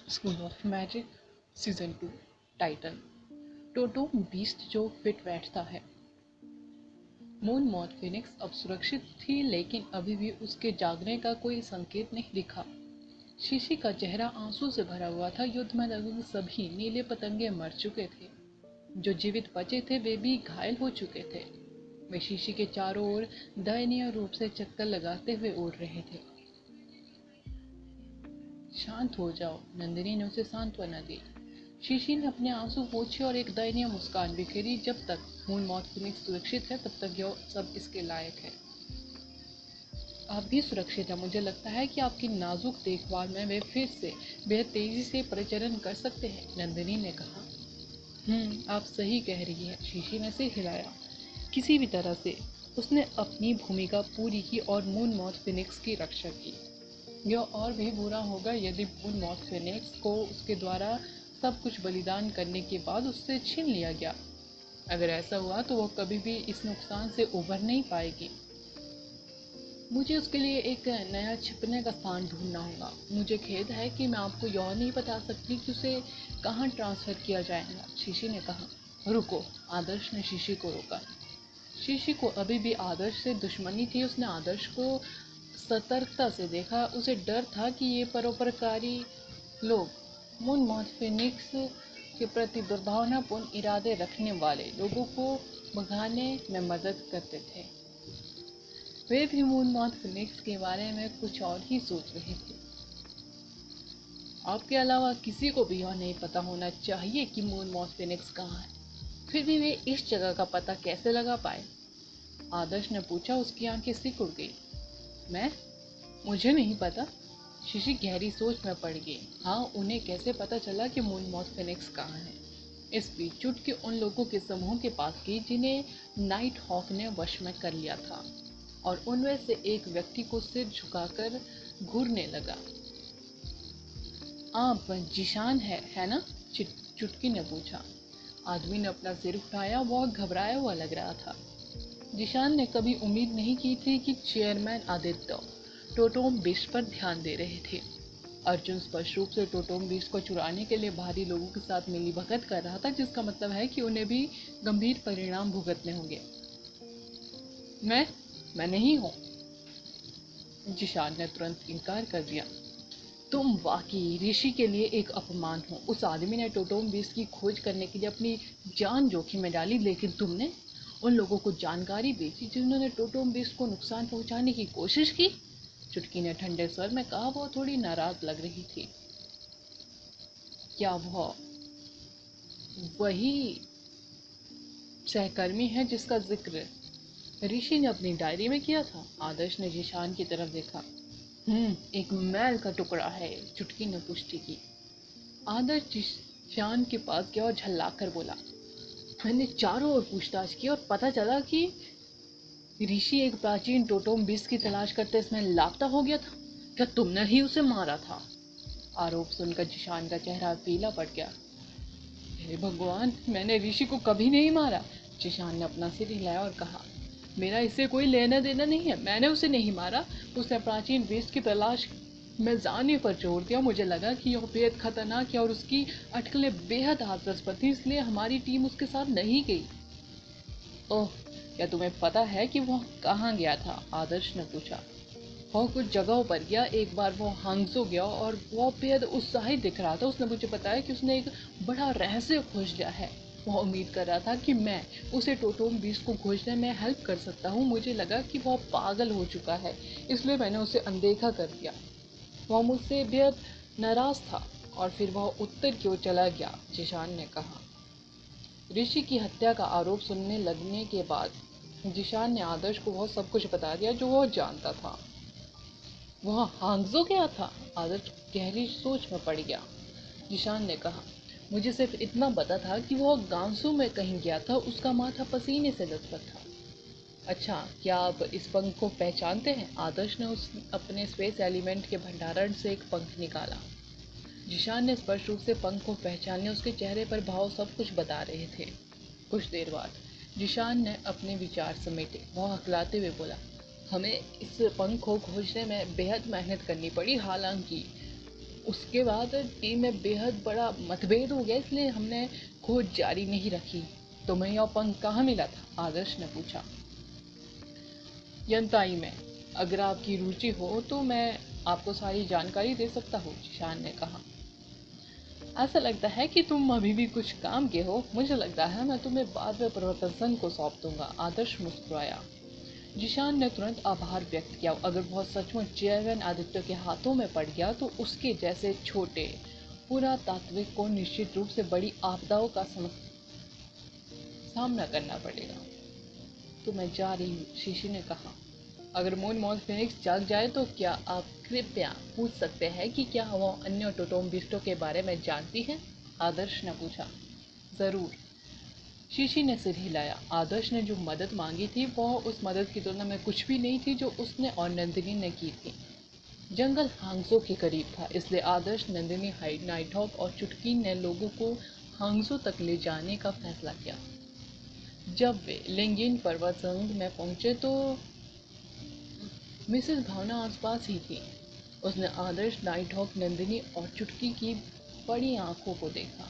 School of magic season 2 title totem beast जो fit बैठता है। मून मॉथ फिनिक्स अब सुरक्षित थी, लेकिन अभी भी उसके जागने का कोई संकेत नहीं दिखा। शीशी का चेहरा आंसू से भरा हुआ था। युद्ध में लगभग सभी नीले पतंगे मर चुके थे। जो जीवित बचे थे वे भी घायल हो चुके थे। वे शीशी के चारों ओर दयनीय रूप से चक्कर लगाते हुए उड़ रहे थे। शांत हो जाओ, नंदिनी ने उसे सांत्वना दी। शीशी ने अपने आंसू पोंछे और एक दयनीय मुस्कान बिखेरी। जब तक मून मॉथ फिनिक्स सुरक्षित है, तब तक यह सब इसके लायक है। आप भी सुरक्षित है। मुझे लगता है कि आपकी नाजुक देखभाल में वे फिर से बेहद तेजी से परिचरण कर सकते हैं, नंदिनी ने कहा। आप सही कह रही है, शीशी ने सिर हिलाया। किसी भी तरह से उसने अपनी भूमिका पूरी की और मून मॉथ फिनिक्स की रक्षा की। यह और भी बुरा होगा यदि मून मॉथ फिनिक्स को उसके द्वारा सब कुछ बलिदान करने के बाद उससे छीन लिया गया। अगर ऐसा हुआ तो वह कभी भी इस नुकसान से उभर नहीं पाएगी। मुझे उसके लिए एक नया छिपने का स्थान ढूंढना होगा। मुझे खेद है कि मैं आपको यह नहीं बता सकती कि उसे कहाँ ट्रांसफ़र किया जाएगा, शीशी ने कहा। रुको, आदर्श ने शीशी को रोका। शीशी को अभी भी आदर्श से दुश्मनी थी। उसने आदर्श को सतर्कता से देखा। उसे डर था कि ये परोपकारी लोग मून मॉथ फिनिक्स के प्रति दुर्भावनापूर्ण इरादे रखने वाले लोगों को भगाने में मदद करते थे। वे भी मून मॉथ फिनिक्स के बारे में कुछ और ही सोच रहे थे। आपके अलावा किसी को भी यह नहीं पता होना चाहिए कि मून मॉथ फिनिक्स कहाँ है। फिर भी वे इस जगह का पता कैसे लगा पाए, आदर्श ने पूछा। उसकी आंखें सिकुड़ गई। मुझे नहीं पता। शीशी गहरी सोच में पड़ गई। हाँ, उन्हें कैसे पता चला कि मून मॉथ फिनिक्स कहाँ है। इस बीच चुटकी उन लोगों के समूह के पास गई जिन्हें नाइट हॉक ने वश में कर लिया था, और उनमें से एक व्यक्ति को सिर झुकाकर घूरने लगा। आप जिशान है ना? चुटकी ने पूछा। आदमी ने अपना सिर उठाया। वह घबराया हुआ लग रहा था। जिशान ने कभी उम्मीद नहीं की थी कि चेयरमैन आदित्य टोटोम बीस्ट पर ध्यान दे रहे थे। अर्जुन स्पष्ट रूप से टोटोम बीस्ट को चुराने के लिए बाहरी लोगों के साथ मिलीभगत कर रहा था, जिसका मतलब है कि उन्हें भी गंभीर परिणाम भुगतने होंगे। मैं नहीं हूँ, जिशान ने तुरंत इनकार कर दिया। तुम वाकई ऋषि के लिए एक अपमान हो। उस आदमी ने टोटोम बीस्ट की खोज करने के लिए अपनी जान जोखिम में डाली, लेकिन तुमने उन लोगों को जानकारी भेजी जिन्होंने टोटोम बीस्ट को नुकसान पहुंचाने की कोशिश की, चुटकी ने ठंडे स्वर में कहा। वह थोड़ी नाराज लग रही थी। क्या वह वही सहकर्मी है जिसका जिक्र ऋषि ने अपनी डायरी में किया था? आदर्श ने जिशान की तरफ देखा। एक मैल का टुकड़ा है, चुटकी ने पुष्टि की। आदर्श जिशान के पास गया और झल्लाकर बोला, मैंने चारों ओर पूछताछ की और पता चला कि ऋषि एक प्राचीन टोटोम बीस्ट की तलाश करते इसमें लापता हो गया था। क्या तुमने ही उसे मारा था? आरोप सुनकर जिशान का चेहरा पीला पड़ गया। हे भगवान, मैंने ऋषि को कभी नहीं मारा, जिशान ने अपना सिर हिलाया और कहा। मेरा इससे कोई लेना देना नहीं है। मैंने उसे नहीं मारा। उसने प्राचीन बीस्ट की तलाश में जाने पर जोर दिया। मुझे लगा कि यह बेहद खतरनाक है और उसकी अटकलें बेहद हास्यास्पद थी, इसलिए हमारी टीम उसके साथ नहीं गई। ओह, क्या तुम्हें पता है कि वह कहाँ गया था? आदर्श ने पूछा। वह कुछ जगहों पर गया। एक बार वो हांगजो गया और वह बेहद उत्साहित दिख रहा था। उसने मुझे बताया कि उसने एक बड़ा रहस्य खोज लिया है। वह उम्मीद कर रहा था कि मैं उसे टोटोम बीस्ट को खोजने में हेल्प कर सकता हूँ। मुझे लगा कि वह पागल हो चुका है, इसलिए मैंने उसे अनदेखा कर दिया। वह मुझसे बेहद नाराज था और फिर वह उत्तर की ओर चला गया, जिशान ने कहा। ऋषि की हत्या का आरोप सुनने लगने के बाद जिशान ने आदर्श को वह सब कुछ बता दिया जो वह जानता था। वह हांगजो गया था? आदर्श गहरी सोच में पड़ गया। जिशान ने कहा, मुझे सिर्फ इतना पता था कि वह गांसू में कहीं गया था। उसका माथा पसीने से लथपथ था। अच्छा, क्या आप इस पंख को पहचानते हैं? आदर्श ने अपने स्पेस एलिमेंट के भंडारण से एक पंख निकाला। जिशान ने स्पष्ट रूप से पंख को पहचानने उसके चेहरे पर भाव सब कुछ बता रहे थे। कुछ देर बाद जिशान ने अपने विचार समेटे। वह हकलाते हुए बोला, हमें इस पंख को खोजने में बेहद मेहनत करनी पड़ी। हालांकि उसके बाद टीम में बेहद बड़ा मतभेद हो गया, इसलिए हमने खोज जारी नहीं रखी। तुम्हें यह पंख कहाँ मिला था? आदर्श ने पूछा। यंताई में। अगर आपकी रुचि हो तो मैं आपको सारी जानकारी दे सकता हूँ, जिशान ने कहा। ऐसा लगता है कि तुम अभी भी कुछ काम के हो। मुझे लगता है मैं तुम्हें बाद में परिवर्तन को सौंप दूंगा। आदर्श मुस्कुराया। जिशान ने तुरंत आभार व्यक्त किया। अगर बहुत सचमुच चेयरमैन आदित्य के हाथों में पड़ गया तो उसके जैसे छोटे पुरातात्विक को निश्चित रूप से बड़ी आपदाओं का सामना करना पड़ेगा। तो मैं जा रही हूँ, शीशी ने कहा। अगर मून मॉल फिनिक्स जाग जाए तो क्या आप कृपया पूछ सकते हैं कि क्या वो अन्य टोटोम्बिस्टों के बारे में जानती है? आदर्श ने पूछा। जरूर, शीशी ने सिर हिलाया। आदर्श ने जो मदद मांगी थी वह उस मदद की तुलना में कुछ भी नहीं थी जो उसने और नंदिनी ने की थी। जंगल हांगसो के करीब था, इसलिए आदर्श, नंदिनी, नाइटहॉक और चुटकी ने लोगों को हांगसो तक ले जाने का फैसला किया। जब वे लेंगिन पर्वत संघ में पहुंचे तो मिसेस भावना आसपास ही थी। उसने आदर्श, नाइटहॉक, नंदिनी और चुटकी की बड़ी आंखों को देखा।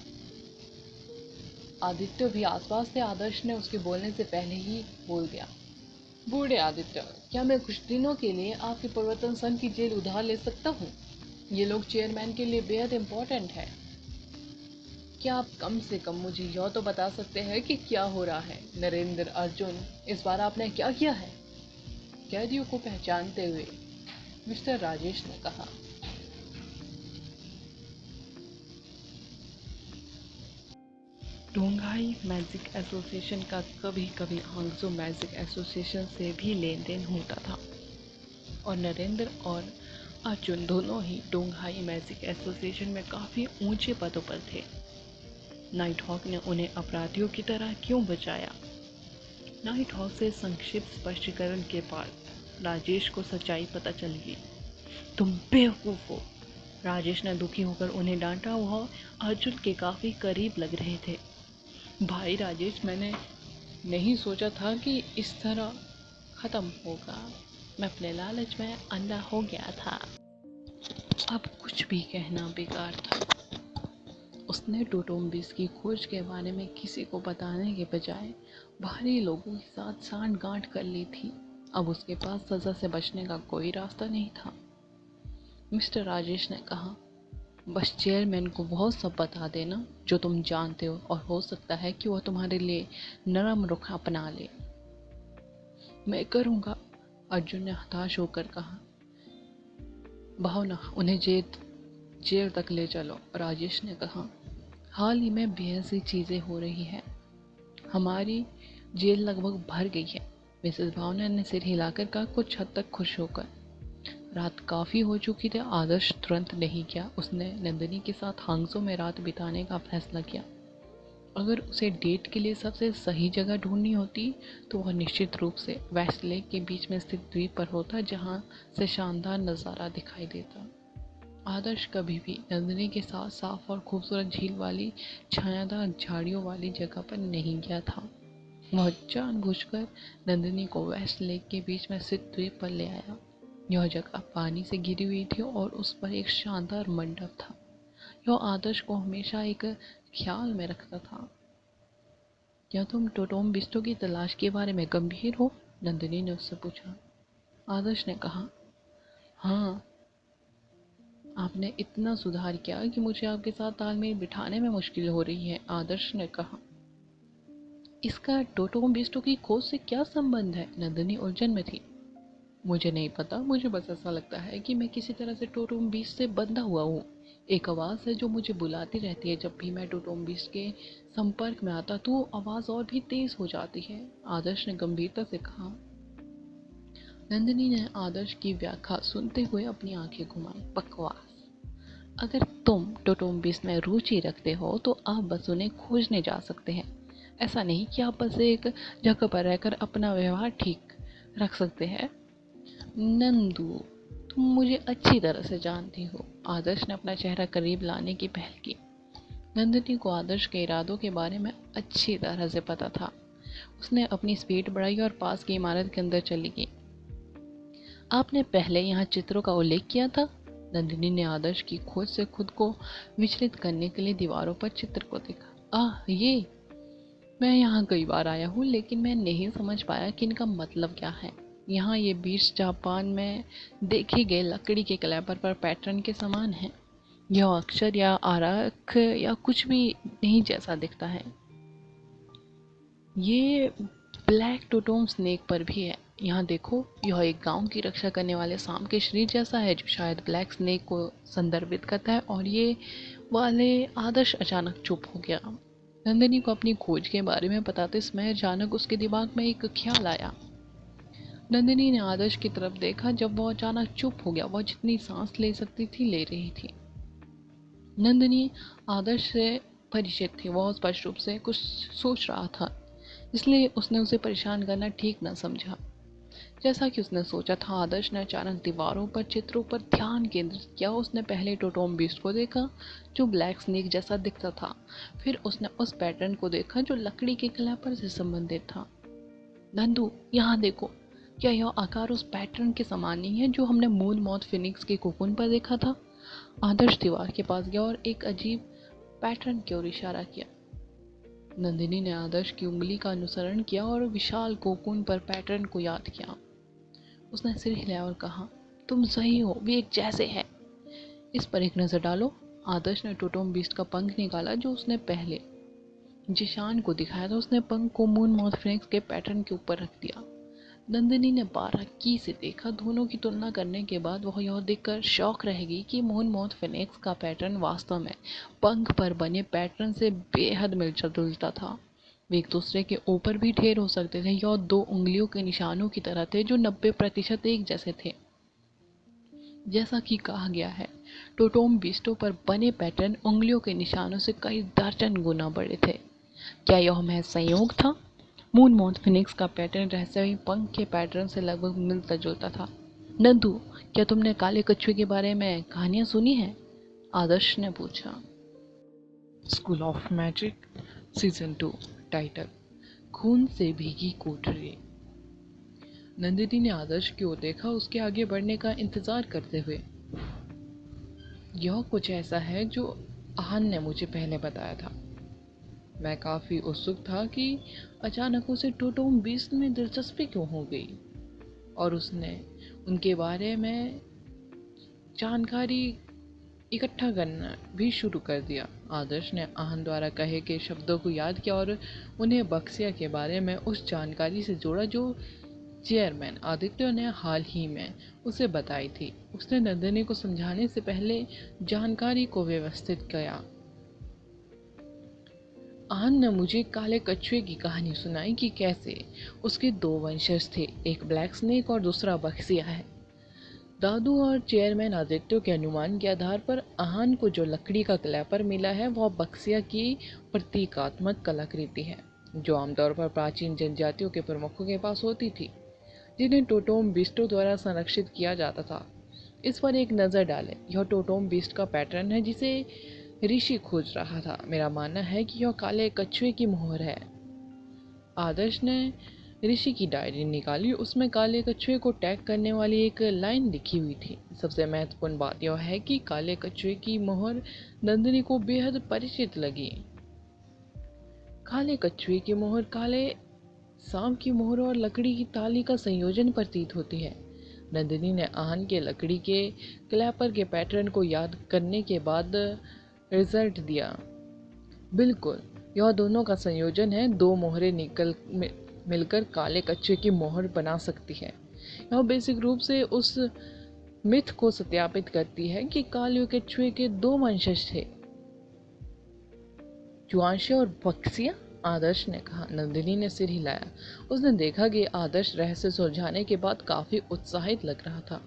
आदित्य भी आसपास थे। आदर्श ने उसके बोलने से पहले ही बोल दिया। बूढ़े आदित्य, क्या मैं कुछ दिनों के लिए आपके परिवर्तन संघ की जेल उधार ले सकता हूँ? ये लोग चेयरमैन के लिए बेहद इम्पोर्टेंट है। क्या आप कम से कम मुझे यह तो बता सकते हैं कि क्या हो रहा है? नरेंद्र, अर्जुन, इस बार आपने क्या किया है? कैदियों को पहचानते हुए मिस्टर राजेश ने कहा। डोंगाई मैजिक एसोसिएशन का कभी कभी हांगजो मैजिक एसोसिएशन से भी लेन देन होता था और नरेंद्र और अर्जुन दोनों ही डोंगाई मैजिक एसोसिएशन में काफ़ी ऊंचे पदों पर थे। नाइटहॉक ने उन्हें अपराधियों की तरह क्यों बचाया? नाइटहॉक से संक्षिप्त स्पष्टीकरण के बाद राजेश को सच्चाई पता चल गई। तुम बेवकूफ़ हो, राजेश ने दुखी होकर उन्हें डांटा। वह अर्जुन के काफ़ी करीब लग रहे थे। भाई राजेश, मैंने नहीं सोचा था कि इस तरह ख़त्म होगा। मैं अपने लालच में अंधा हो गया था। अब कुछ भी कहना बेकार था। उसने टोटोम्बिस की खोज के बारे में किसी को बताने के बजाय बाहरी लोगों के साथ सांठ-गांठ कर ली थी। अब उसके पास सज़ा से बचने का कोई रास्ता नहीं था। मिस्टर राजेश ने कहा, बस चेयरमैन को वह सब बता देना जो तुम जानते हो और हो सकता है कि वह तुम्हारे लिए नरम रुख अपना ले। मैं करूँगा, अर्जुन ने हताश होकर कहा। भावना, उन्हें जेल तक ले चलो, राजेश ने कहा। हाल ही में बेहद सी चीज़ें हो रही हैं। हमारी जेल लगभग भर गई है, मिसेस भावना ने सिर हिलाकर कहा, कुछ हद तक खुश होकर। रात काफ़ी हो चुकी थी। आदर्श तुरंत नहीं किया। उसने नंदिनी के साथ हांगसो में रात बिताने का फैसला किया। अगर उसे डेट के लिए सबसे सही जगह ढूंढनी होती तो वह निश्चित रूप से वेस्ट लेक के बीच में स्थित द्वीप पर होता, जहां से शानदार नज़ारा दिखाई देता। आदर्श कभी भी नंदिनी के साथ साफ और खूबसूरत झील वाली छायादार झाड़ियों वाली जगह पर नहीं गया था। वह जानबूझकर नंदिनी को वेस्ट लेक के बीच में स्थित द्वीप पर ले आया। यह जगह पानी से घिरी हुई थी और उस पर एक शानदार मंडप था। यह आदर्श को हमेशा एक ख्याल में रखता था। क्या तुम टोटोम्बिस्टो की तलाश के बारे में गंभीर हो? नंदिनी ने उससे पूछा। आदर्श ने कहा, हाँ, आपने इतना सुधार किया कि मुझे आपके साथ तालमेल बिठाने में मुश्किल हो रही है, आदर्श ने कहा। इसका टोटोम्बिस्टो की खोज से क्या संबंध है? नंदिनी उलझन में थी। मुझे नहीं पता, मुझे बस ऐसा लगता है कि मैं किसी तरह से टोटोम्बिस से बंधा हुआ हूँ। एक आवाज़ है जो मुझे बुलाती रहती है। जब भी मैं टोटोम्बिस के संपर्क में आता तो आवाज़ और भी तेज हो जाती है, आदर्श ने गंभीरता से कहा। नंदिनी ने आदर्श की व्याख्या सुनते हुए अपनी आंखें घुमाई। बकवास। अगर तुम टोटोम्बिस में रुचि रखते हो तो आप बस उन्हें खोजने जा सकते हैं। ऐसा नहीं कि आप बस एक जगह पर रहकर अपना व्यवहार ठीक रख सकते हैं। नंदू, तुम मुझे अच्छी तरह से जानती हो, आदर्श ने अपना चेहरा करीब लाने की पहल की। नंदिनी को आदर्श के इरादों के बारे में अच्छी तरह से पता था। उसने अपनी स्पीड बढ़ाई और पास की इमारत के अंदर चली गई। आपने पहले यहाँ चित्रों का उल्लेख किया था, नंदिनी ने आदर्श की खोज से खुद को विचलित करने के लिए दीवारों पर चित्र को देखा। ये मैं यहाँ कई बार आया हूँ, लेकिन मैं नहीं समझ पाया कि इनका मतलब क्या है। यहाँ ये बीज जापान में देखे गए लकड़ी के क्लैपर पर पैटर्न के समान है। यह अक्षर या आरख या कुछ भी नहीं जैसा दिखता है। ये ब्लैक टोटोम स्नेक पर भी है। यहाँ देखो, यह एक गांव की रक्षा करने वाले सांप के शरीर जैसा है, जो शायद ब्लैक स्नेक को संदर्भित करता है। और ये वाले आदर्श अचानक चुप हो गया। नंदिनी को अपनी खोज के बारे में बताते समय अचानक उसके दिमाग में एक ख्याल आया। नंदिनी ने आदर्श की तरफ देखा। जब वह अचानक चुप हो गया, वह जितनी सांस ले सकती थी ले रही थी। नंदिनी आदर्श से परिचित थी। वह स्पष्ट रूप से कुछ सोच रहा था, इसलिए उसने उसे परेशान करना ठीक न समझा। जैसा कि उसने सोचा था, आदर्श ने अचानक दीवारों पर चित्रों पर ध्यान केंद्रित किया। उसने पहले टोटोम बीस्ट को देखा, जो ब्लैक स्नेक जैसा दिखता था। फिर उसने उस पैटर्न को देखा जो लकड़ी के क्लैपर से संबंधित था। नंदू, यहाँ देखो, क्या यह आकार उस पैटर्न के समान नहीं है जो हमने मून मॉथ फिनिक्स के कोकून पर देखा था? आदर्श दीवार के पास गया और एक अजीब पैटर्न की ओर इशारा किया। नंदिनी ने आदर्श की उंगली का अनुसरण किया और विशाल कोकून पर पैटर्न को याद किया। उसने सिर हिलाया और कहा, तुम सही हो, वे एक जैसे हैं। इस पर एक नजर डालो। आदर्श ने टोटोम बीस्ट का पंख निकाला जो उसने पहले जिशान को दिखाया था। उसने पंख को मून मॉथ फिनिक्स के पैटर्न के ऊपर रख दिया। नंदिनी ने बारीकी से देखा। दोनों की तुलना करने के बाद वह यह देखकर शौक रहेगी कि मून मॉथ फिनिक्स का पैटर्न वास्तव में पंख पर बने पैटर्न से बेहद मिलता जुलता था। वे एक दूसरे के ऊपर भी ढेर हो सकते थे। यह दो उंगलियों के निशानों की तरह थे जो 90% एक जैसे थे। जैसा कि कहा गया है, टोटोम बीस्टों पर बने पैटर्न उंगलियों के निशानों से कई दर्जन गुना बड़े थे। क्या यह महज संयोग था? मून मॉथ फिनिक्स का पैटर्न रहस्यमयी पंख के पैटर्न से लगभग मिलता जुलता था। नंदू, क्या तुमने काले कछुए के बारे में कहानियां सुनी हैं? आदर्श ने पूछा। School of magic season 2। Title, खून से भीगी कोठरी। नंदिनी ने आदर्श की ओर देखा, उसके आगे बढ़ने का इंतजार करते हुए। यह कुछ ऐसा है जो आहन ने मुझे पहले बताया था। मैं काफी उत्सुक था कि अचानक उसे टोटोम बीस्ट में दिलचस्पी क्यों हो गई, और उसने उनके बारे में जानकारी इकट्ठा करना भी शुरू कर दिया। आदर्श ने आहन द्वारा कहे के शब्दों को याद किया और उन्हें बक्सिया के बारे में उस जानकारी से जोड़ा जो चेयरमैन आदित्य ने हाल ही में उसे बताई थी। उसने नंदिनी को समझाने से पहले जानकारी को व्यवस्थित किया। आहन ने मुझे काले कछुए की कहानी सुनाई कि कैसे उसके दो वंशज थे, एक ब्लैक स्नेक और दूसरा बक्सिया है। दादू और चेयरमैन आदित्य के अनुमान के आधार पर आहन को जो लकड़ी का क्लैपर मिला है वह बक्सिया की प्रतीकात्मक कलाकृति है, जो आमतौर पर प्राचीन जनजातियों के प्रमुखों के पास होती थी, जिन्हें टोटोम बीस्टों द्वारा संरक्षित किया जाता था। इस पर एक नज़र डालें। यह टोटोम बीस्ट का पैटर्न है जिसे ऋषि खोज रहा था। मेरा मानना है कि यह काले कछुए की मोहर है। आदर्श ने ऋषि की डायरी निकाली। उसमें काले कछुए को टैग करने वाली एक लाइन लिखी हुई थी। सबसे महत्वपूर्ण बात यह है कि काले कछुए की मोहर नंदिनी को बेहद परिचित लगी। काले कछुए की मोहर काले सांप की मोहर और लकड़ी की ताली का संयोजन प्रतीत होती है। नंदिनी ने आहन के लकड़ी के क्लैपर के पैटर्न को याद करने के बाद रिजल्ट दिया। बिल्कुल, यह दोनों का संयोजन है। दो मोहरें मिलकर काले कछुए की मोहर बना सकती है। यह बेसिक रूप से उस मिथ को सत्यापित करती है कि काले कछुए के दो वंशज थे, जुआंशी और बक्सिया। आदर्श ने कहा। नंदिनी ने सिर हिलाया। उसने देखा कि आदर्श रहस्य सुलझाने के बाद काफी उत्साहित लग रहा था।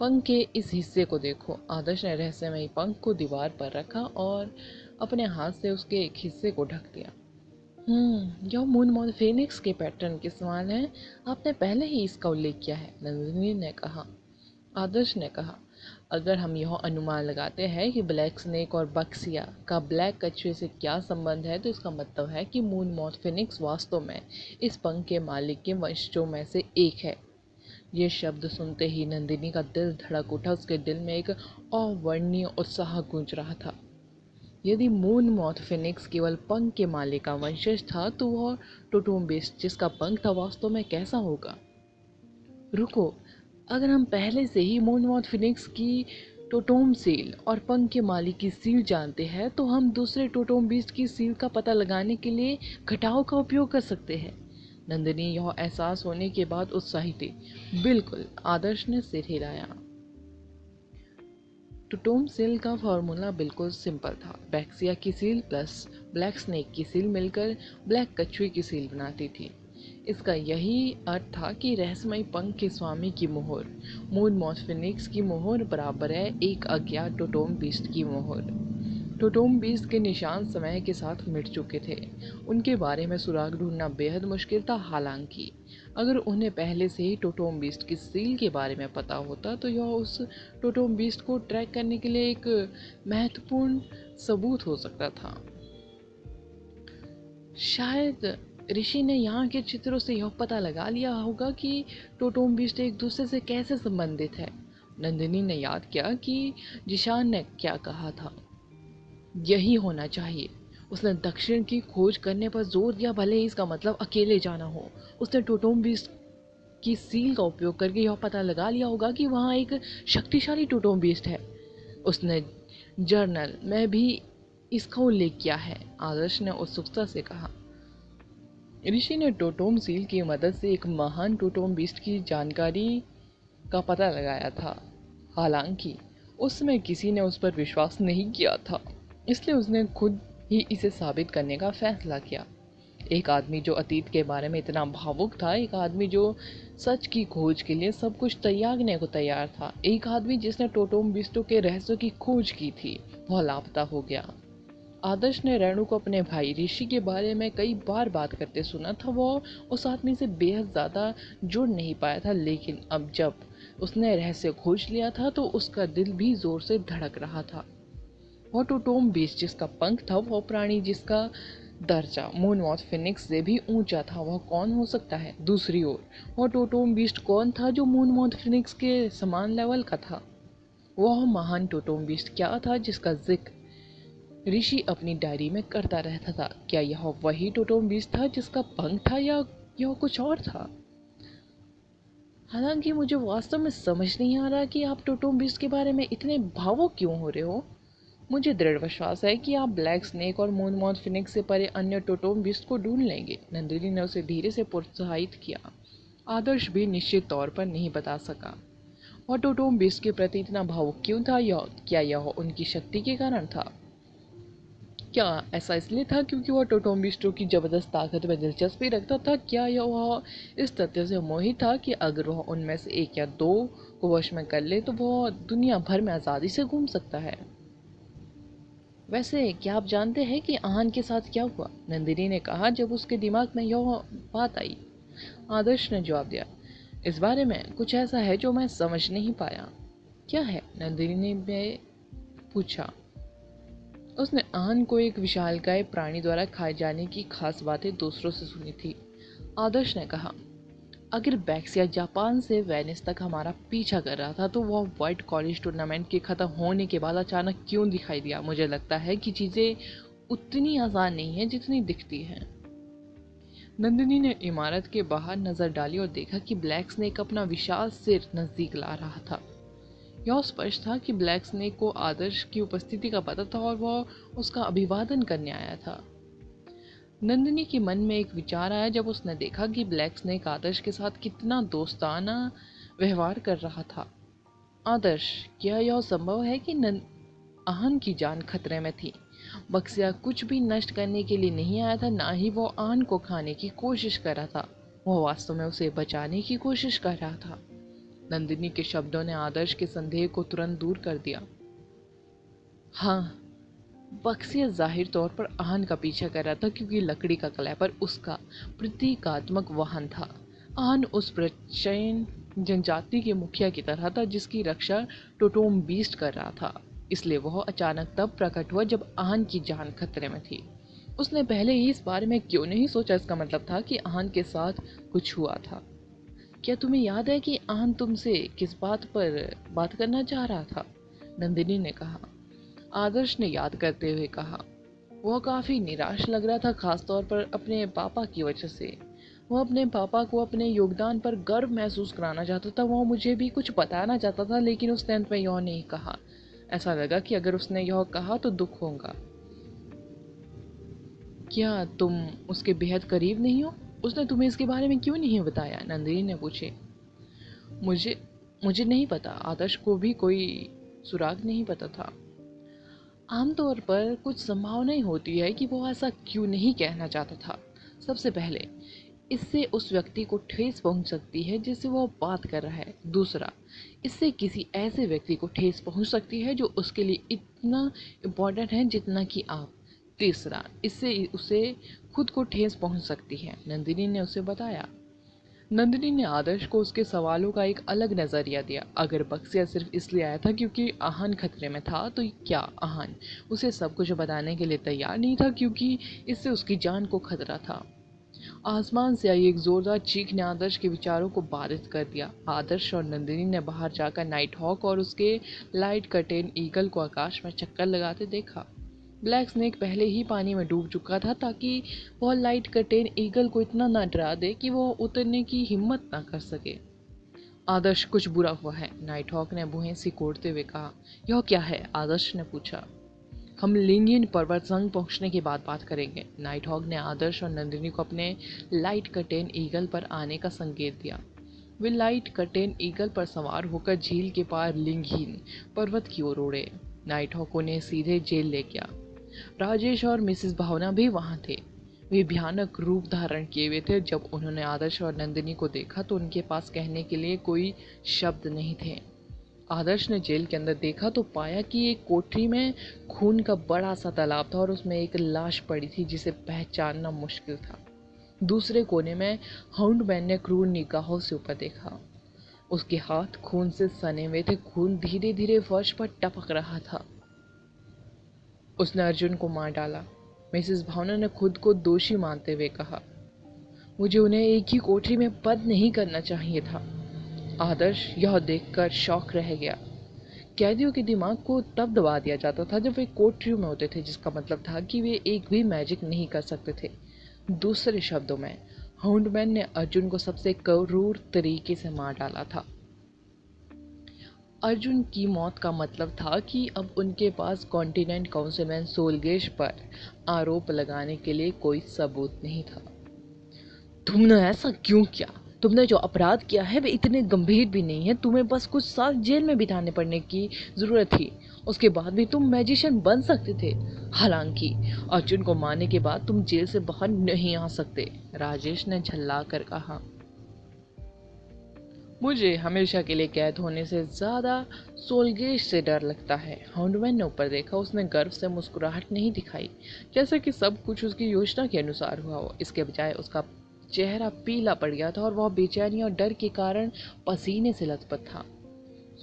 पंख के इस हिस्से को देखो। आदर्श ने रहस्यमयी पंख को दीवार पर रखा और अपने हाथ से उसके एक हिस्से को ढक दिया। यह मून मॉथ फिनिक्स के पैटर्न के समान है। आपने पहले ही इसका उल्लेख किया है, नंदिनी ने कहा। आदर्श ने कहा, अगर हम यह अनुमान लगाते हैं कि ब्लैक स्नेक और बक्सिया का ब्लैक कछुए से क्या संबंध है, तो इसका मतलब है कि मून मॉथ फिनिक्स वास्तव में इस पंख के मालिक के वंशजों में से एक है। ये शब्द सुनते ही नंदिनी का दिल धड़क उठा। उसके दिल में एक अवर्णनीय उत्साह गूंज रहा था। यदि मून मॉथ फिनिक्स केवल पंख के मालिक का वंशज था तो वह टोटोम बेस्ट जिसका पंख था वास्तव में कैसा होगा? रुको, अगर हम पहले से ही मून मॉथ फिनिक्स की टोटोम सील और पंख के मालिक की सील जानते हैं तो हम दूसरे टोटोम बीस्ट की सील का पता लगाने के लिए घटाव का उपयोग कर सकते हैं। नंदिनी यह एहसास होने के बाद उत्साहित थी। बिल्कुल, आदर्श ने सिर हिलाया। टोटोम सील का फॉर्मूला बिल्कुल सिंपल था। बैक्सिया की सील प्लस ब्लैक स्नेक की सील मिलकर ब्लैक कछुए की सील बनाती थी। इसका यही अर्थ था कि रहस्यमयी पंख के स्वामी की मोहर मून मॉथ फिनिक्स की मोहर बराबर है एक अज्ञात टोटोम बीस्ट की मोहर। टोटोम बीस्ट के निशान समय के साथ मिट चुके थे। उनके बारे में सुराग ढूंढना बेहद मुश्किल था। हालांकि अगर उन्हें पहले से ही टोटोम बीस्ट की सील के बारे में पता होता तो यह उस टोटोम बीस्ट को ट्रैक करने के लिए एक महत्वपूर्ण सबूत हो सकता था। शायद ऋषि ने यहाँ के चित्रों से यह पता लगा लिया होगा कि टोटोम बीस्ट एक दूसरे से कैसे संबंधित है। नंदिनी ने याद किया कि जिशान ने क्या कहा था। यही होना चाहिए। उसने दक्षिण की खोज करने पर जोर दिया, भले ही इसका मतलब अकेले जाना हो। उसने टोटोम बीस्ट की सील का उपयोग करके यह पता लगा लिया होगा कि वहाँ एक शक्तिशाली टोटोम बीस्ट है। उसने जर्नल में भी इसका उल्लेख किया है, आदर्श ने उत्सुकता से कहा। ऋषि ने टोटोम सील की मदद से एक महान टोटोम बीस्ट की जानकारी का पता लगाया था। हालांकि उसमें किसी ने उस पर विश्वास नहीं किया था, इसलिए उसने खुद ही इसे साबित करने का फैसला किया। एक आदमी जो अतीत के बारे में इतना भावुक था, एक आदमी जो सच की खोज के लिए सब कुछ त्यागने को तैयार था, एक आदमी जिसने टोटोम बिस्टो के रहस्यों की खोज की थी, वह लापता हो गया। आदर्श ने रेणु को अपने भाई ऋषि के बारे में कई बार बात करते सुना था। वह उस आदमी से बेहद ज़्यादा जुड़ नहीं पाया था, लेकिन अब जब उसने रहस्य खोज लिया था तो उसका दिल भी जोर से धड़क रहा था। वह टोटोम बीस्ट जिसका पंख था, वह प्राणी जिसका दर्जा मून मॉथ फिनिक्स से भी ऊंचा था, वह कौन हो सकता है? दूसरी ओर वह टोटोम बीस्ट कौन था जो मून मॉथ फिनिक्स के समान लेवल का था? वह महान टोटोम बीस्ट क्या था जिसका जिक्र ऋषि अपनी डायरी में करता रहता था? क्या यह वही टोटोम बीस्ट था जिसका पंख था या यह कुछ और था? हालांकि मुझे वास्तव में समझ नहीं आ रहा कि आप टोटोम बीस्ट के बारे में इतने भावुक क्यों हो रहे हो। मुझे दृढ़ विश्वास है कि आप ब्लैक स्नेक और मून मॉथ फिनिक्स से परे अन्य टोटोम बीस्ट को ढूंढ लेंगे। नंदिनी ने उसे धीरे से प्रोत्साहित किया। आदर्श भी निश्चित तौर पर नहीं बता सका वह टोटोम बीस्ट के प्रति इतना भावुक क्यों था। क्या यह उनकी शक्ति के कारण था? क्या ऐसा इसलिए था क्योंकि वह टोटोम बीस्टों की जबरदस्त ताकत में दिलचस्पी रखता था? क्या यह वह इस तथ्य से मोहित था कि अगर वह उनमें से एक या दो को वश में कर ले तो वह दुनिया भर में आज़ादी से घूम सकता है? वैसे क्या आप जानते हैं कि आहान के साथ क्या हुआ? नंदिनी ने कहा जब उसके दिमाग में यह बात आई। आदर्श ने जवाब दिया, इस बारे में कुछ ऐसा है जो मैं समझ नहीं पाया। क्या है? नंदिनी ने पूछा। उसने आहान को एक विशालकाय प्राणी द्वारा खाए जाने की खास बातें दूसरों से सुनी थी। आदर्श ने कहा, अगर बैक्सिया जापान से वेनिस तक हमारा पीछा कर रहा था तो वह वर्ल्ड कॉलेज टूर्नामेंट के खत्म होने के बाद अचानक क्यों दिखाई दिया? मुझे लगता है कि चीज़ें उतनी आसान नहीं है जितनी दिखती हैं। नंदिनी ने इमारत के बाहर नजर डाली और देखा कि ब्लैक स्नेक अपना विशाल सिर नजदीक ला रहा था। यह स्पष्ट था कि ब्लैक स्नेक को आदर्श की उपस्थिति का पता था और वह उसका अभिवादन करने आया था। नंदिनी के मन में एक विचार आया जब उसने देखा कि ब्लैक स्नेक आदर्श के साथ कितना दोस्ताना व्यवहार कर रहा था। आदर्श, क्या यह संभव है कि आहान की जान खतरे में थी? बक्सिया कुछ भी नष्ट करने के लिए नहीं आया था, ना ही वो आहान को खाने की कोशिश कर रहा था। वह वास्तव में उसे बचाने की कोशिश कर रहा था। नंदिनी के शब्दों ने आदर्श के संदेह को तुरंत दूर कर दिया। हाँ, बक्सिया जाहिर तौर पर आहान का पीछा कर रहा था क्योंकि लकड़ी का क्लैपर उसका प्रतीकात्मक वाहन था। आहान उस प्रचयन जनजाति के मुखिया की तरह था जिसकी रक्षा टोटोम बीस्ट कर रहा था। इसलिए वह अचानक तब प्रकट हुआ जब आहान की जान खतरे में थी। उसने पहले ही इस बारे में क्यों नहीं सोचा? इसका मतलब था कि आहान के साथ कुछ हुआ था। क्या तुम्हें याद है कि आहन तुमसे किस बात पर बात करना चाह रहा था? नंदिनी ने कहा। आदर्श ने याद करते हुए कहा। वह काफी निराश लग रहा था, खासतौर पर अपने पापा की वजह से। वह अपने पापा को अपने योगदान पर गर्व महसूस कराना चाहता था। वह मुझे भी कुछ बताना चाहता था, लेकिन उसने अंत में यह नहीं कहा। ऐसा लगा कि अगर उसने यह कहा तो दुख होगा। क्या तुम उसके बेहद करीब नहीं हो? उसने तुम्हें इसके बारे में क्यों नहीं बताया? नंदिनी ने पूछे। मुझे मुझे नहीं पता। आदर्श को भी कोई सुराग नहीं पता था। आमतौर पर कुछ संभावनाएं होती है कि वो ऐसा क्यों नहीं कहना चाहता था। सबसे पहले, इससे उस व्यक्ति को ठेस पहुंच सकती है जिससे वो बात कर रहा है। दूसरा, इससे किसी ऐसे व्यक्ति को ठेस पहुंच सकती है जो उसके लिए इतना इम्पोर्टेंट है जितना कि आप। तीसरा, इससे उसे खुद को ठेस पहुंच सकती है। नंदिनी ने उसे बताया। नंदिनी ने आदर्श को उसके सवालों का एक अलग नजरिया दिया। अगर बक्सिया सिर्फ इसलिए आया था क्योंकि आहन खतरे में था, तो क्या आहन उसे सब कुछ बताने के लिए तैयार नहीं था, क्योंकि इससे उसकी जान को खतरा था? आसमान से आई एक जोरदार चीख ने आदर्श के विचारों को बाधित कर दिया। आदर्श और नंदिनी ने बाहर जाकर नाइट हॉक और उसके लाइट कर्टेन ईगल को आकाश में चक्कर लगाते देखा। ब्लैक स्नेक पहले ही पानी में डूब चुका था, ताकि वह लाइट कर्टेन ईगल को इतना न डरा दे कि वह उतरने की हिम्मत न कर सके। आदर्श, कुछ बुरा हुआ है, नाइट हॉक ने भुएं सिकोड़ते हुए कहा। यह क्या है? आदर्श ने पूछा। हम लिंगिन पर्वत संग पहुंचने के बाद बात करेंगे। नाइट हॉक ने आदर्श और नंदिनी को अपने लाइट कर्टेन ईगल पर आने का संकेत दिया। वे लाइट कर्टेन ईगल पर सवार होकर झील के पार लिंगिन पर्वत की ओर उड़े। नाइट हॉक उन्हें सीधे जेल ले गया। राजेश और मिसेस भावना भी वहां थे। वे भयानक रूप धारण किए हुए थे। जब उन्होंने आदर्श और नंदिनी को देखा तो उनके पास कहने के लिए कोई शब्द नहीं थे। आदर्श ने जेल के अंदर देखा तो पाया कि एक कोठरी में खून का बड़ा सा तालाब था और उसमें एक लाश पड़ी थी जिसे पहचानना मुश्किल था। दूसरे कोने में हाउंडमैन ने क्रूर निगाहों से ऊपर देखा। उसके हाथ खून से सने हुए थे। खून धीरे धीरे फर्श पर टपक रहा था। उसने अर्जुन को मार डाला, मिसेस भावना ने खुद को दोषी मानते हुए कहा। मुझे उन्हें एक ही कोठरी में बंद नहीं करना चाहिए था। आदर्श यह देखकर शॉक रह गया। कैदियों के दिमाग को तब दबा दिया जाता था जब वे कोठरियों में होते थे, जिसका मतलब था कि वे एक भी मैजिक नहीं कर सकते थे। दूसरे शब्दों में, हाउंडमैन ने अर्जुन को सबसे क्रूर तरीके से मार डाला था। अर्जुन की मौत का मतलब था कि अब उनके पास कॉन्टिनेंट काउंसिलमैन सोलगेश पर आरोप लगाने के लिए कोई सबूत नहीं था। तुमने ऐसा क्यों किया? तुमने जो अपराध किया है वे इतने गंभीर भी नहीं है। तुम्हें बस कुछ साल जेल में बिताने पड़ने की जरूरत थी। उसके बाद भी तुम मैजिशियन बन सकते थे। हालांकि अर्जुन को मारने के बाद तुम जेल से बाहर नहीं आ सकते, राजेश ने झल्ला कर कहा। मुझे हमेशा के लिए कैद होने से ज्यादा सोलगेश से डर लगता है। हाउंडमैन ने ऊपर देखा। उसने गर्व से मुस्कुराहट नहीं दिखाई, जैसे कि सब कुछ उसकी योजना के अनुसार हुआ हो। इसके बजाय उसका चेहरा पीला पड़ गया था और वह बेचैनी और डर के कारण पसीने से लथपथ था।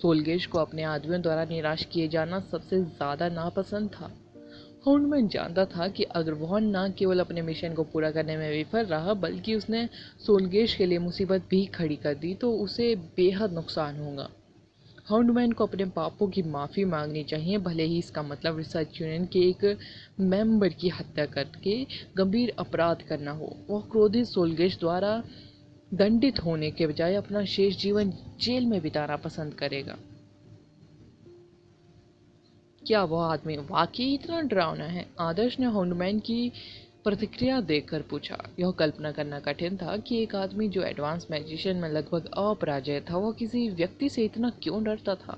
सोलगेश को अपने आदमियों द्वारा निराश किए जाना सबसे ज्यादा नापसंद था। हाउंडमैन जानता था कि अगर वह न केवल अपने मिशन को पूरा करने में विफल रहा, बल्कि उसने सोलगेश के लिए मुसीबत भी खड़ी कर दी, तो उसे बेहद नुकसान होगा। हाउंडमैन को अपने पापों की माफ़ी मांगनी चाहिए, भले ही इसका मतलब रिसर्च यूनियन के एक मेंबर की हत्या करके गंभीर अपराध करना हो। वह क्रोधित सोलगेश द्वारा दंडित होने के बजाय अपना शेष जीवन जेल में बिताना पसंद करेगा। क्या वह आदमी वाकई इतना डरावना है? आदर्श ने हाउंडमैन की प्रतिक्रिया देखकर पूछा। यह कल्पना करना कठिन था कि एक आदमी जो एडवांस मैजिशियन में लगभग अपराजय था, वह किसी व्यक्ति से इतना क्यों डरता था।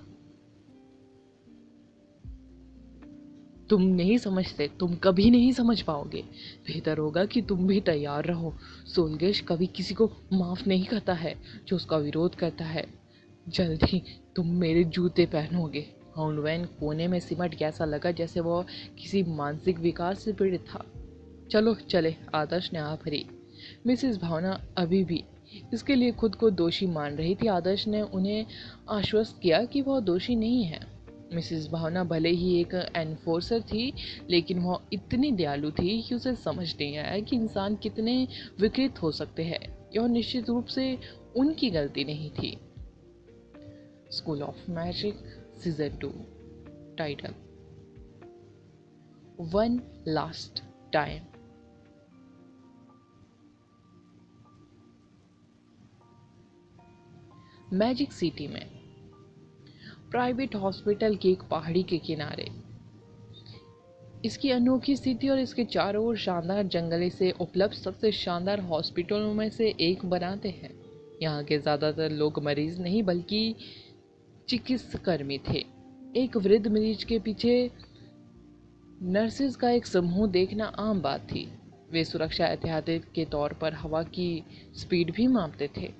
तुम नहीं समझते, तुम कभी नहीं समझ पाओगे। बेहतर होगा कि तुम भी तैयार रहो। सोलगेश कभी किसी को माफ नहीं करता है जो उसका विरोध करता है। जल्द ही तुम मेरे जूते पहनोगे। हाउंडमैन कोने में सिमट गया। ऐसा लगा जैसे वह किसी मानसिक विकार से पीड़ित था। चलो चले, आदर्श ने आ भरी। मिसेस भावना अभी भी इसके लिए खुद को दोषी मान रही थी। आदर्श ने उन्हें आश्वस्त किया कि वह दोषी नहीं है। मिसेस भावना भले ही एक एनफोर्सर थी, लेकिन वह इतनी दयालु थी कि उसे समझ नहीं आया कि इंसान कितने विकृत हो सकते हैं। यह निश्चित रूप से उनकी गलती नहीं थी। School of magic season 2 title one last time. Magic city में प्राइवेट हॉस्पिटल की एक पहाड़ी के किनारे इसकी अनोखी स्थिति और इसके चारों ओर शानदार जंगले से उपलब्ध सबसे शानदार हॉस्पिटलों में से एक बनाते हैं। यहाँ के ज़्यादातर लोग मरीज नहीं बल्कि चिकित्साकर्मी थे। एक वृद्ध मरीज के पीछे नर्सेज का एक समूह देखना आम बात थी। वे सुरक्षा एहतियात के तौर पर हवा की स्पीड भी मापते थे।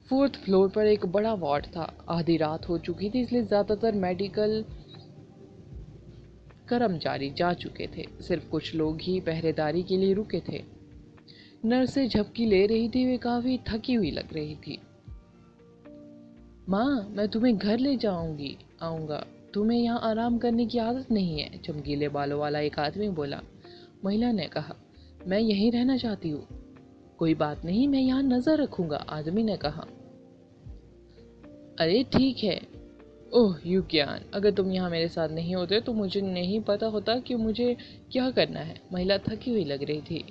फोर्थ फ्लोर पर एक बड़ा वार्ड था। आधी रात हो चुकी थी, इसलिए ज़्यादातर मेडिकल कर्मचारी जा चुके थे। सिर्फ कुछ लोग ही पहरेदारी के लिए रुके थे। नर्सें झपकी ले रही थी, वे काफी थकी हुई लग रही थी। माँ, मैं तुम्हें घर ले आऊंगा। तुम्हें यहाँ आराम करने की आदत नहीं है, चमकीले बालों वाला एक आदमी बोला। महिला ने कहा, मैं यहीं रहना चाहती हूँ। कोई बात नहीं, मैं यहाँ नजर रखूंगा, आदमी ने कहा। अरे ठीक है। ओह युज्ञान, अगर तुम यहाँ मेरे साथ नहीं होते तो मुझे नहीं पता होता कि मुझे क्या करना है। महिला थकी हुई लग रही थी।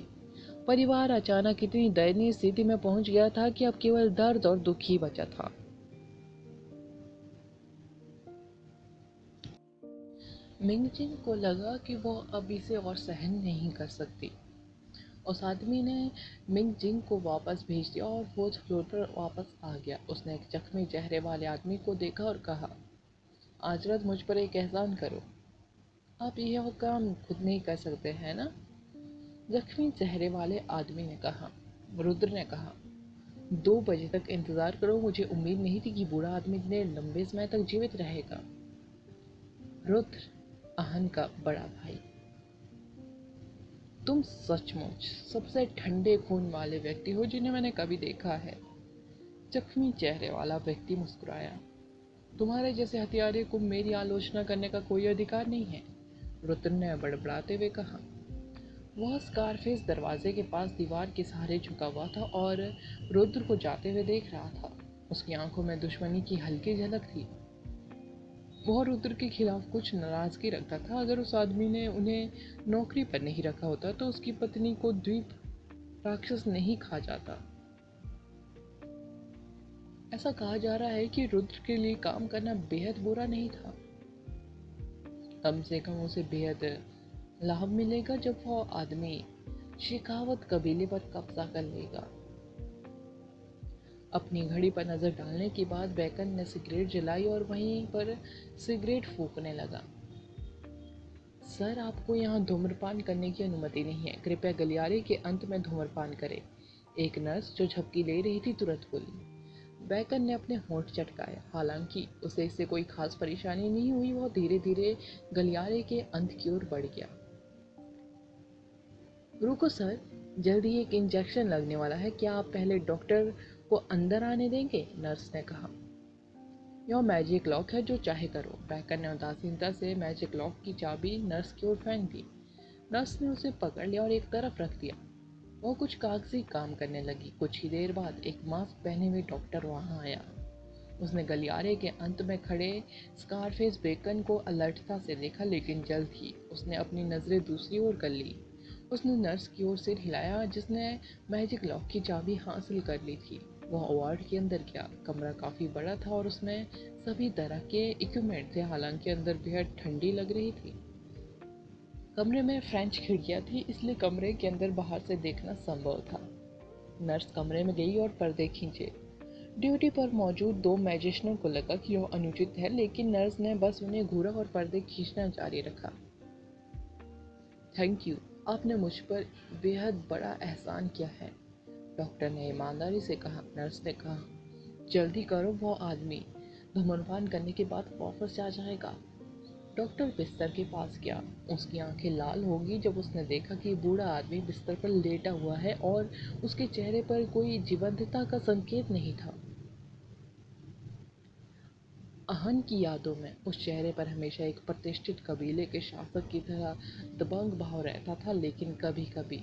परिवार अचानक इतनी दयनीय स्थिति में पहुंच गया था कि अब केवल दर्द और दुख ही बचा था। मिंगजिन को लगा कि वो अब इसे और सहन नहीं कर सकती। उस आदमी ने मिंगजिन को वापस भेज दिया और फोर्थ फ्लोर पर वापस आ गया। उसने एक जख्मी चेहरे वाले आदमी को देखा और कहा, आज रात मुझ पर एक एहसान करो। आप यह काम खुद नहीं कर सकते हैं ना? जख्मी चेहरे वाले आदमी ने कहा। रुद्र ने कहा, 2 बजे तक इंतजार करो। मुझे उम्मीद नहीं थी कि बूढ़ा आदमी इतने लंबे समय तक जीवित रहेगा। रुद्र, आहन का बड़ा भाई, तुम सचमुच सबसे ठंडे खून वाले व्यक्ति हो जिन्हें मैंने कभी देखा है। जख्मी चेहरे वाला व्यक्ति मुस्कुराया। तुम्हारे जैसे हत्यारे को मेरी आलोचना करने का कोई अधिकार नहीं है, रुद्र ने बड़बड़ाते हुए कहा। वह स्कारफेस दरवाजे के पास दीवार के सहारे झुका हुआ था और रुद्र को जाते हुए देख रहा था। उसकी आंखों में दुश्मनी की हल्की झलक थी। वह रुद्र के खिलाफ कुछ नाराजगी रखता था। अगर उस आदमी ने उन्हें नौकरी पर नहीं रखा होता तो उसकी पत्नी को द्वीप राक्षस नहीं खा जाता। ऐसा कहा जा रहा है कि रुद्र के लिए काम करना बेहद बुरा नहीं था। कम से कम उसे बेहद लाभ मिलेगा जब वह आदमी शेखावत कबीले पर कब्जा कर लेगा। अपनी घड़ी पर नजर डालने के बाद बैकन ने सिगरेट जलाई और वहीं पर सिगरेट फूंकने लगा। सर, आपको यहाँ धूम्रपान करने की अनुमति नहीं है। कृपया गलियारे के अंत में धूम्रपान करें। एक नर्स जो झपकी ले रही थी तुरंत बोली। बैकन ने अपने होंठ चटकाया। हालांकि उसे इससे कोई खास परेशानी नहीं हुई। वह धीरे धीरे गलियारे के अंत की ओर बढ़ गया। रुको सर, जल्दी एक इंजेक्शन लगने वाला है। क्या आप पहले डॉक्टर को अंदर आने देंगे? नर्स ने कहा। यह मैजिक लॉक है, जो चाहे करो। बैकन ने उदासीनता से मैजिक लॉक की चाबी नर्स की ओर फेंक दी। नर्स ने उसे पकड़ लिया और एक तरफ रख दिया। वो कुछ कागजी काम करने लगी। कुछ ही देर बाद एक मास्क पहने हुए डॉक्टर वहां आया। उसने गलियारे के अंत में खड़े स्कारफेस बेकन को अलर्टता से देखा, लेकिन जल्द ही उसने अपनी नजरें दूसरी ओर कर ली। उसने नर्स की ओर सिर हिलाया जिसने मैजिक लॉक की चाबी हासिल कर ली थी। वह वार्ड के अंदर गया। कमरा काफी बड़ा था और उसमें सभी तरह के इक्विपमेंट थे। हालांकि अंदर बेहद ठंडी लग रही थी। कमरे में फ्रेंच खिड़कियां थी, इसलिए कमरे के अंदर बाहर से देखना संभव था। नर्स कमरे में गई और पर्दे खींचे। ड्यूटी पर मौजूद 2 मैजिशियनों को लगा कि यह अनुचित है, लेकिन नर्स ने बस उन्हें घूरा और पर्दे खींचना जारी रखा। थैंक यू, आपने मुझ पर बेहद बड़ा एहसान किया है, डॉक्टर ने ईमानदारी से कहा। नर्स ने कहा, जल्दी करो, वह आदमी धूम्रपान करने के बाद वापस आ जाएगा। डॉक्टर बिस्तर के पास गया। उसकी आंखें लाल हो गई जब उसने देखा कि बूढ़ा आदमी बिस्तर पर लेटा हुआ है और उसके चेहरे पर कोई जीवंतता का संकेत नहीं था। आहन की यादों में उस चेहरे पर हमेशा एक प्रतिष्ठित कबीले के शासक की तरह दबंग भाव रहता था, लेकिन कभी कभी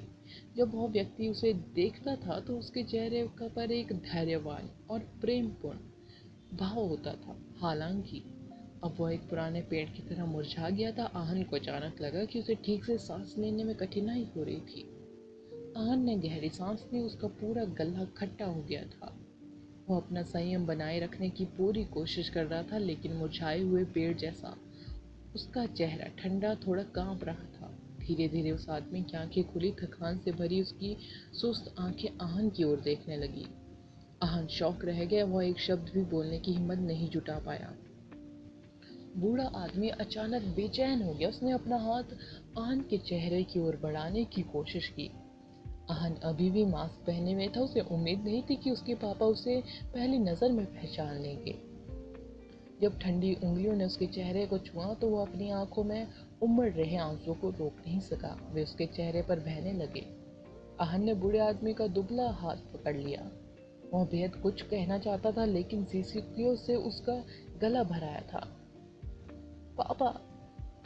जब वह व्यक्ति उसे देखता था तो उसके चेहरे का पर एक धैर्यवान और प्रेमपूर्ण भाव होता था। हालांकि अब वह एक पुराने पेड़ की तरह मुरझा गया था। आहन को अचानक लगा कि उसे ठीक से सांस लेने में कठिनाई हो रही थी। आहन ने गहरी सांस ली, उसका पूरा गला खट्टा हो गया था। वो अपना संयम बनाए रखने की पूरी कोशिश कर रहा था, लेकिन मुरझाए हुए पेड़ जैसा उसका चेहरा ठंडा, थोड़ा कांप रहा था। धीरे धीरे उस आदमी की आंखें खुली, थकान से भरी उसकी सुस्त आंखें आहन की ओर देखने लगी। आहन शौक रह गया, वह एक शब्द भी बोलने की हिम्मत नहीं जुटा पाया। बूढ़ा आदमी अचानक बेचैन हो गया। उसने अपना हाथ आहन के चेहरे की ओर बढ़ाने की कोशिश की। आहन अभी भी मास्क पहने हुए था। उसे उम्मीद नहीं थी कि उसके पापा उसे पहली नज़र में पहचान लेंगे। जब ठंडी उंगलियों ने उसके चेहरे को छुआ तो वो अपनी आंखों में उमड़ रहे आंसुओं को रोक नहीं सका। वे उसके चेहरे पर बहने लगे। आहन ने बूढ़े आदमी का दुबला हाथ पकड़ लिया। वह बेहद कुछ कहना चाहता था, लेकिन सीसीक्रियों से उसका गला भराया था। पापा,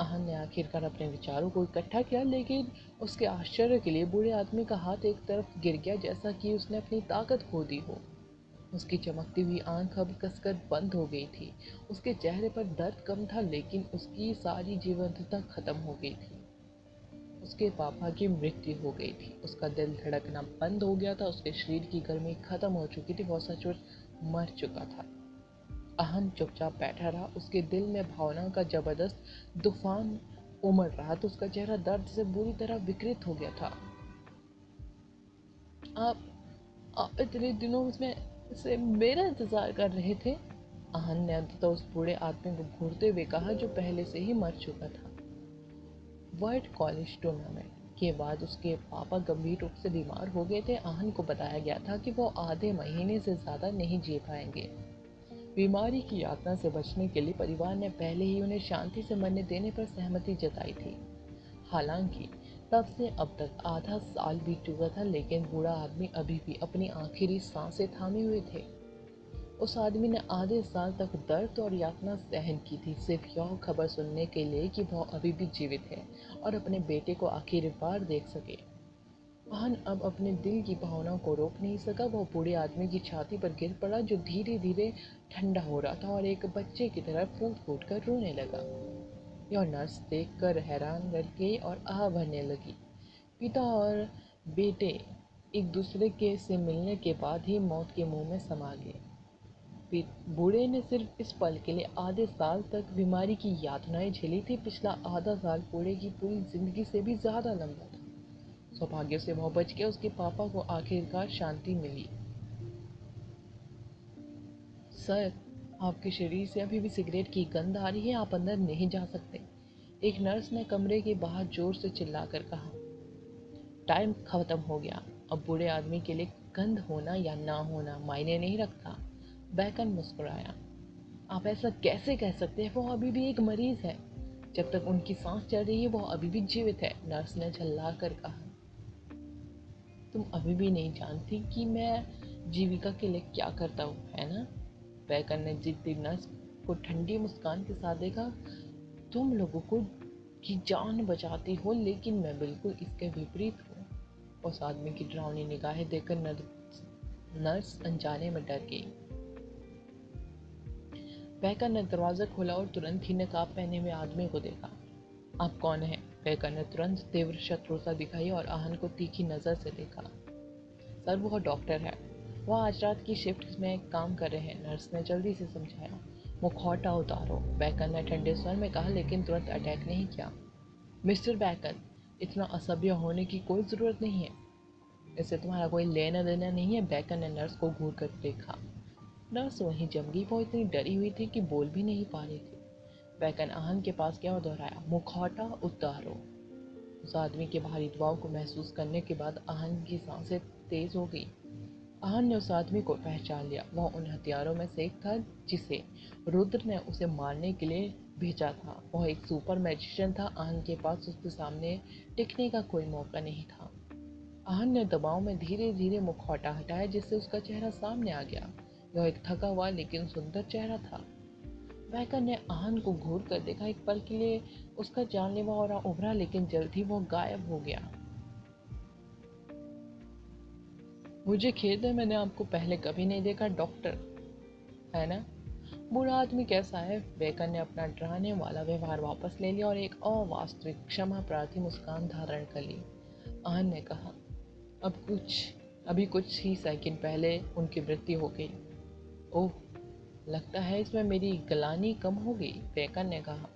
आहन ने आखिरकार अपने विचारों को इकट्ठा किया, लेकिन उसके आश्चर्य के लिए बूढ़े आदमी का हाथ एक तरफ गिर गया, जैसा कि उसने अपनी ताकत खो दी हो। उसकी चमकती हुई आंख अब कसकर बंद हो गई थी। उसके चेहरे पर दर्द कम था, लेकिन उसकी सारी जीवंतता खत्म हो गई थी। उसके पापा की मृत्यु हो गई थी। उसका दिल धड़कना बंद हो गया था। उसके शरीर की गर्मी खत्म हो चुकी थी। वह सचमुच मर चुका था। आहन चुपचाप बैठा रहा। उसके दिल में भावनाओं का जबरदस्त तूफान उमड़ रहा था। उसका चेहरा दर्द से बुरी तरह विकृत हो गया था। आप आप इतने दिनों में से मेरा इंतजार कर रहे थे? आहन ने अंततः उस बूढ़े आदमी को घूरते हुए कहा, जो पहले से ही मर चुका था। वर्ल्ड कॉलेज टूर्नामेंट के बाद उसके पापा गंभीर रूप से बीमार हो गए थे। आहन को बताया गया था कि वो आधे महीने से ज़्यादा नहीं जी पाएंगे। बीमारी की यातना से बचने के लिए परिवार ने पहले ही उन्हें शांति से मरने देने पर सहमति जताई थी। हालांकि तब से अब तक आधा साल बीत चुका था, लेकिन बूढ़ा आदमी अभी भी अपनी आखिरी सांसें थामे हुए थे। उस आदमी ने आधे साल तक दर्द और यातना सहन की थी, सिर्फ यह खबर सुनने के लिए कि वह अभी भी जीवित है और अपने बेटे को आखिरी बार देख सके। आहन अब अपने दिल की भावनाओं को रोक नहीं सका। वह बूढ़े आदमी की छाती पर गिर पड़ा, जो धीरे धीरे ठंडा हो रहा था, और एक बच्चे की तरह फूट फूट कर रोने लगा। यह नर्स देखकर हैरान रह गई और आह भरने लगी। पिता और बेटे एक दूसरे के से मिलने के बाद ही मौत के मुंह में समा गए। बूढ़े ने सिर्फ इस पल के लिए आधे साल तक बीमारी की यातनाएं झेली थी। पिछला आधा साल बूढ़े की पूरी जिंदगी से भी ज्यादा लंबा था। सौभाग्य से वह बच गया। उसके पापा को आखिरकार शांति मिली। सर, आपके शरीर से अभी भी सिगरेट की गंध आ रही है, आप अंदर नहीं जा सकते, एक नर्स ने कमरे के बाहर जोर से चिल्लाकर कहा। टाइम खत्म हो गया। अब बूढ़े आदमी के लिए गंध होना या ना होना मायने नहीं रखता। बैकन मुस्कुराया। आप ऐसा कैसे कह सकते हैं? वो अभी भी एक मरीज है। जब तक उनकी सांस चल रही है वो अभी भी जीवित है, नर्स ने झल्ला कर कहा। तुम अभी भी नहीं जानती कि मैं जीविका के लिए क्या करता हूँ, है ना? बैकन ने जिद्दी नर्स को ठंडी मुस्कान के साथ देखा। तुम लोगों को की जान बचाती हो, लेकिन मैं बिल्कुल इसके विपरीत हूँ। उस आदमी की डरावनी निगाहें देखकर नर्स अनजाने में डर गई। बेकर ने दरवाजा खोला और तुरंत ही नकाब पहने हुए आदमी को देखा। आप कौन हैं? बेकर ने तुरंत तीव्र शत्रुता दिखाई और आहन को तीखी नजर से देखा। सर, वो डॉक्टर है, वह आज रात की शिफ्ट में काम कर रहे हैं, नर्स ने जल्दी से समझाया। मुखौटा उतारो, बेकर ने ठंडे स्वर में कहा, लेकिन तुरंत अटैक नहीं किया। मिस्टर बेकर, इतना असभ्य होने की कोई ज़रूरत नहीं है, इससे तुम्हारा कोई लेना देना नहीं है। बेकर ने नर्स को घूर कर देखा। नर्स वहीं जम गई। वो इतनी डरी हुई थी कि बोल भी नहीं पा रही थी। बेकन आहन के पास गया और दोहराया, मुखौटा उतारो। उस आदमी के भारी दबाव को महसूस करने के बाद आहन की सांसें तेज हो गई। आहन ने उस आदमी को पहचान लिया। वह उन हथियारों में से एक था जिसे रुद्र ने उसे मारने के लिए भेजा था। वह एक सुपर मैजिशियन था। आहन के पास उसके सामने टिकने का कोई मौका नहीं था। आहन ने दबाव में धीरे धीरे मुखौटा हटाया, जिससे उसका चेहरा सामने आ गया। यह एक थका हुआ लेकिन सुंदर चेहरा था। वैकन ने आहन को घूर कर देखा। एक पल के लिए उसका जानलेवा ऑरा उभरा, लेकिन जल्द ही वो गायब हो गया। मुझे खेद है, मैंने आपको पहले कभी नहीं देखा डॉक्टर, है ना? बूढ़ा आदमी कैसा है? वेकन ने अपना डराने वाला व्यवहार वापस ले लिया और एक अवास्तविक क्षमा प्रार्थी मुस्कान धारण कर ली। आहन ने कहा, अभी कुछ ही सेकंड पहले उनकी मृत्यु हो गई। ओह, लगता है इसमें मेरी गलानी कम हो गई, वेकन ने कहा।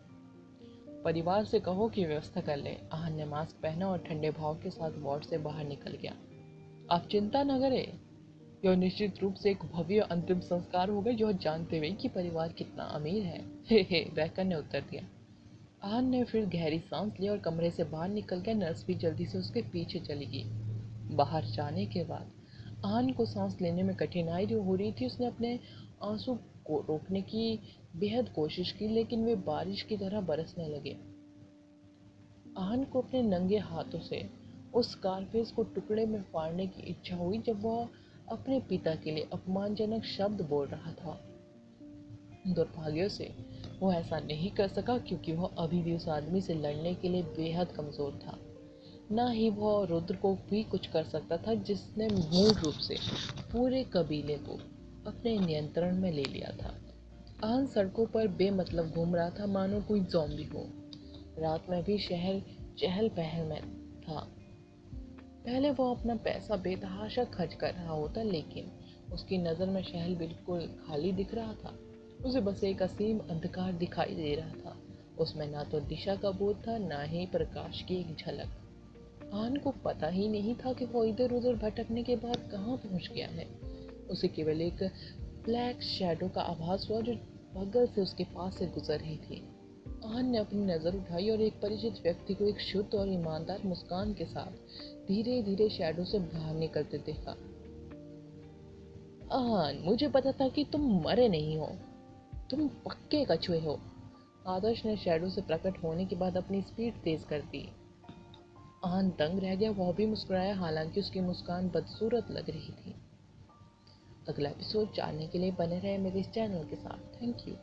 परिवार से कहो कि व्यवस्था कर ले। आहन ने मास्क पहना और ठंडे भाव के साथ वार्ड से बाहर निकल गया। आप चिंता न करें, यह निश्चित रूप से एक भव्य अंतिम संस्कार होगा, यह जानते हुए कि परिवार कितना अमीर है। हे, बैकन ने उत्तर दिया। आहन ने फिर गहरी सांस ली और कमरे से बाहर निकल गया। नर्स भी जल्दी से उसके पीछे चली गई। बाहर जाने के बाद आहन को सांस लेने में कठिनाई जो हो रही थी। उसने अपने आंसू को रोकने की बेहद कोशिश की, लेकिन वे बारिश की तरह बरसने लगे। आहन को अपने नंगे हाथों से उस स्कारफेस को टुकड़े में फाड़ने की इच्छा हुई जब वह अपने पिता के लिए अपमानजनक शब्द बोल रहा था। दुर्भाग्य से वो ऐसा नहीं कर सका, क्योंकि वह अभी भी उस आदमी से लड़ने के लिए बेहद कमजोर था। न ही वह रुद्र को भी कुछ कर सकता था, जिसने मूल रूप से पूरे कबीले को अपने नियंत्रण में ले लिया था। आहन सड़कों पर बेमतलब घूम रहा था, मानो कोई ज़ॉम्बी हो। रात में भी शहर चहल पहल में था। पहले वो अपना पैसा बेतहाशा खर्च कर रहा होता, लेकिन उसकी नज़र में शहर बिल्कुल खाली दिख रहा था। उसे बस एक असीम अंधकार दिखाई दे रहा था। उसमें ना तो दिशा का बोध था, ना ही प्रकाश की एक झलक। आन को पता ही नहीं था कि वो इधर उधर भटकने के बाद कहाँ पहुँच गया है। उसे केवल एक ब्लैक शैडो का आभास हुआ जो बगल से उसके पास से गुजर रही थी। आहन ने अपनी नज़र उठाई और एक परिचित व्यक्ति को एक शुद्ध और ईमानदार मुस्कान के साथ धीरे धीरे शैडो से बाहर निकलते देखा। आहन, मुझे पता था कि तुम मरे नहीं हो, तुम पक्के कछुए हो। आदर्श ने शैडो से प्रकट होने के बाद अपनी स्पीड तेज कर दी। आहन दंग रह गया। वह भी मुस्कुराया, हालांकि उसकी मुस्कान बदसूरत लग रही थी। अगला एपिसोड जानने के लिए बने रहे मेरे इस चैनल के साथ। Thank you.